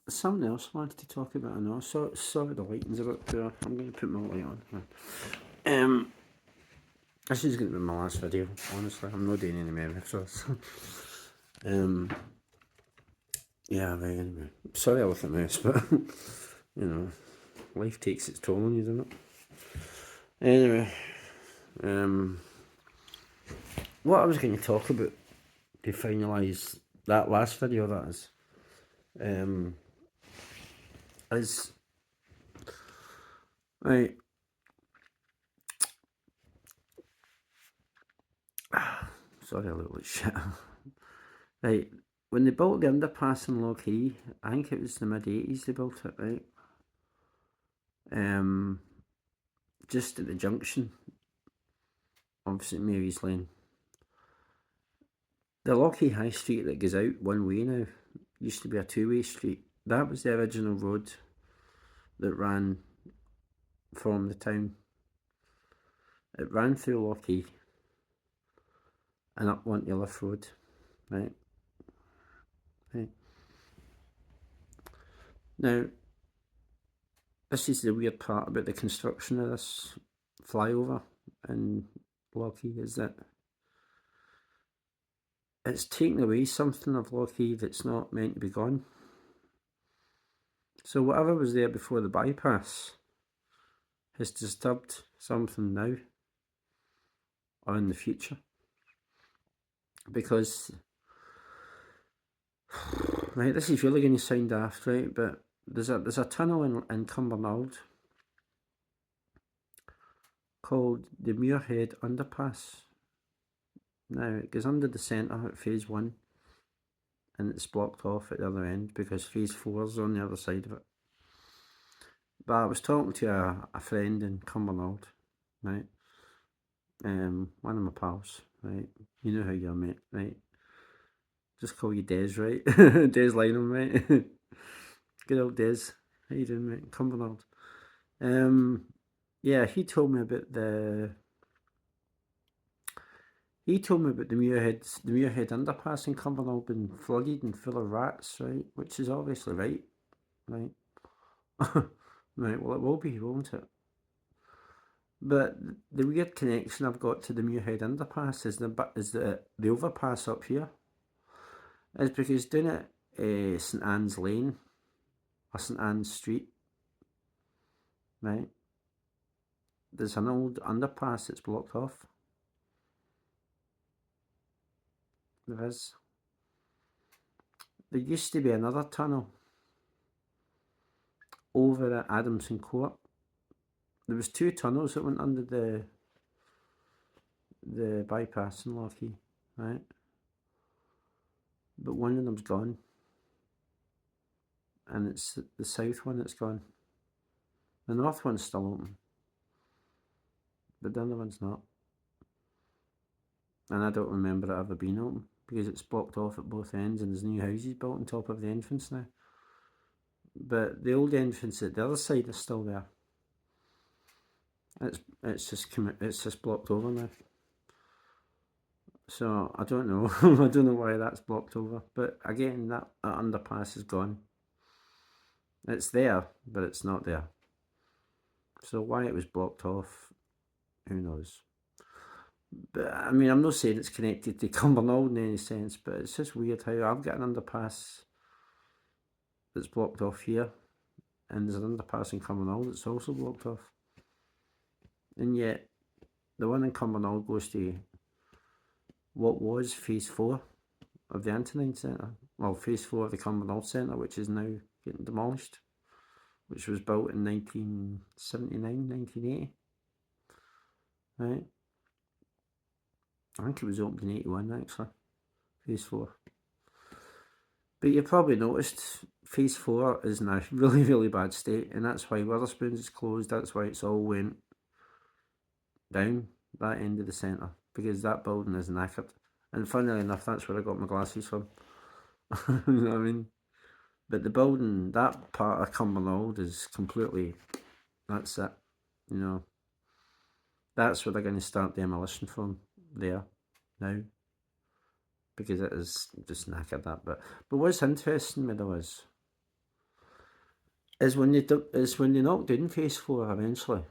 Something else I wanted to talk about. I know. Sorry, the lighting's a bit poor. I'm going to put my light on. This is going to be my last video. Honestly, I'm not doing any more extras. Yeah, right. Anyway, sorry I look a mess, but you know, life takes its toll on you, doesn't it? Anyway, what I was going to talk about to finalise that last video, that is right. Sorry, I look like shit. Right, when they built the underpass in Lochee, I think it was the mid-80s they built it, right? Just at the junction of St Mary's Lane. The Lochee High Street that goes out one way now used to be a two-way street. That was the original road that ran from the town. It ran through Lochee and up Wantliffe Road, right? Now, this is the weird part about the construction of this flyover in Lochee, is that it's taken away something of Lochee that's not meant to be gone. So whatever was there before the bypass has disturbed something now or in the future. Because, right, this is really going to sound daft, right, but there's a tunnel in Cumbernauld called the Muirhead Underpass. Now, it goes under the centre at phase 1 and it's blocked off at the other end because phase 4 is on the other side of it. But I was talking to a friend in Cumbernauld, right, one of my pals, right, you know how you're, mate, right, just call you Des, right, Des Lynham, right, good old Des, how you doing, mate, Cumbernauld. Yeah, he told me about the Muirhead underpass in Cumbernauld being flooded and full of rats, right? Which is obviously right, right? Right, well it will be, won't it? But the weird connection I've got to the Muirhead underpass is the overpass up here is because down at St Anne's Lane or St Anne's Street, right? There's an old underpass that's blocked off. There is. There used to be another tunnel over at Adamson Court. There was two tunnels that went under the bypass in Lochee, right? But one of them's gone, and it's the south one that's gone. The north one's still open, but the other one's not. And I don't remember it ever being open because it's blocked off at both ends and there's new houses built on top of the entrance now. But the old entrance at the other side is still there. It's just blocked over now. So I don't know. I don't know why that's blocked over. But again, that underpass is gone. It's there, but it's not there. So why it was blocked off, who knows? But I mean, I'm not saying it's connected to Cumbernauld in any sense, but it's just weird how I've got an underpass that's blocked off here, and there's an underpass in Cumbernauld that's also blocked off. And yet, the one in Cumbernauld goes to what was phase 4 of the Antonine Centre. Well, phase 4 of the Cumbernauld Centre, which is now getting demolished, which was built in 1979, 1980. Right? I think it was opened in 81 actually, phase 4. But you probably noticed phase 4 is in a really, really bad state, and that's why Witherspoons is closed, that's why it's all went down that end of the centre, because that building is knackered. And funnily enough, that's where I got my glasses from. You know what I mean? But the building, that part of Cumbernauld is completely, that's it, you know. That's where they're going to start demolition from, there, now. Because it is just knackered, that bit. But what's interesting me though is, is when they knock down phase 4 eventually,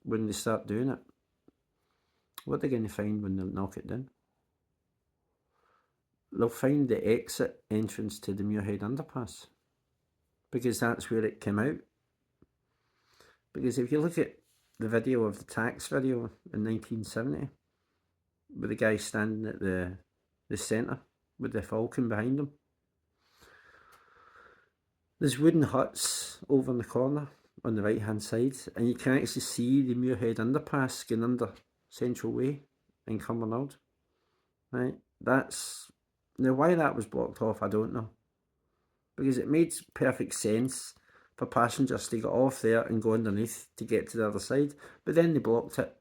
when they start doing it. What are they going to find when they knock it down? They'll find the exit entrance to the Muirhead underpass, because that's where it came out. Because if you look at the video of the tax video in 1970, with the guy standing at the centre with the falcon behind him, there's wooden huts over in the corner on the right hand side, and you can actually see the Muirhead underpass going under Central Way in Cumbernauld. Right, that's now why that was blocked off, I don't know, because it made perfect sense for passengers to get off there and go underneath to get to the other side, but then they blocked it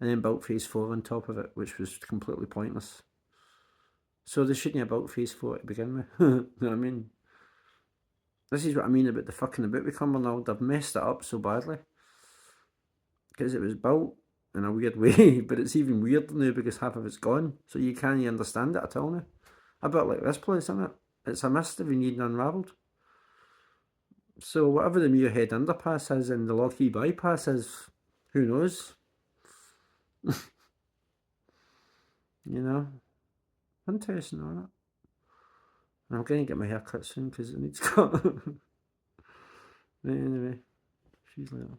and then built phase 4 on top of it, which was completely pointless. So they shouldn't have built phase 4 to begin with. You know what I mean? This is what I mean about the fucking about with Cumbernauld. They've messed it up so badly, because it was built in a weird way, but it's even weirder now because half of it's gone, so you can't understand it at all now. A bit like this place, isn't it? It's a mystery needing unravelled. So whatever the Muirhead underpass is and the Lochee bypass is, who knows? You know? Interesting, all that. I'm going to get my hair cut soon because it needs cut. Anyway, she's later.